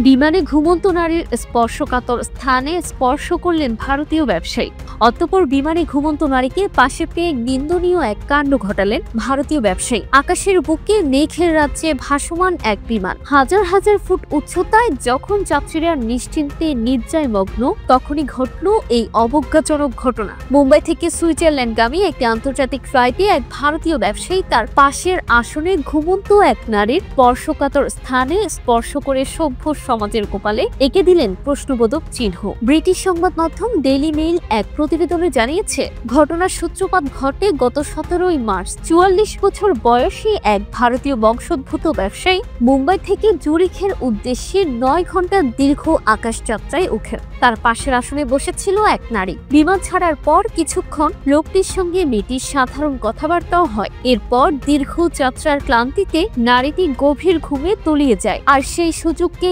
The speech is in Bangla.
বিমানে ঘুমন্ত নারীর স্পর্শকাতর স্থানে স্পর্শ করলেন ভারতীয় ব্যবসায়ী। অতঃপর বিমানে ঘুমন্ত নারীকে পাশে পেয়ে নিন্দনীয় এক কাণ্ড ঘটালেন ভারতীয় ব্যবসায়ী। আকাশের বুকে মেঘের রাজ্যে ভাসমান এক বিমান, হাজার হাজার ফুট উচ্চতায় যখন যাত্রীরা নিশ্চিন্তে নির্জয় মগ্ন, তখনই ঘটল এই অবজ্ঞাজনক ঘটনা। মুম্বাই থেকে সুইজারল্যান্ডগামী একটি আন্তর্জাতিক ফ্লাইটে এক ভারতীয় ব্যবসায়ী তার পাশের আসনে ঘুমন্ত এক নারীর স্পর্শকাতর স্থানে স্পর্শ করে সভ্য সমাজের কপালে এঁকে দিলেন প্রশ্নবোধক চিহ্ন। ব্রিটিশ সংবাদ মাধ্যম ডেইলি মেইল এক প্রতিবেদনে জানিয়েছে, ঘটনার সূত্রপাত ঘটে গত 17 মার্চ। 44 বছর বয়সী এক ভারতীয় বংশোদ্ভূত ব্যবসায়ী মুম্বাই থেকে জুরিখের উদ্দেশ্যে 9 ঘন্টার দীর্ঘ আকাশযাত্রায় ওঠেন। তার পাশের আসনে বসেছিল এক নারী। বিমান ছাড়ার পর কিছুক্ষণ লোকটির সঙ্গে মেয়েটির সাধারণ কথাবার্তাও হয়। এরপর দীর্ঘ যাত্রার ক্লান্তিতে নারীটি গভীর ঘুমে তলিয়ে যায়, আর সেই সুযোগকে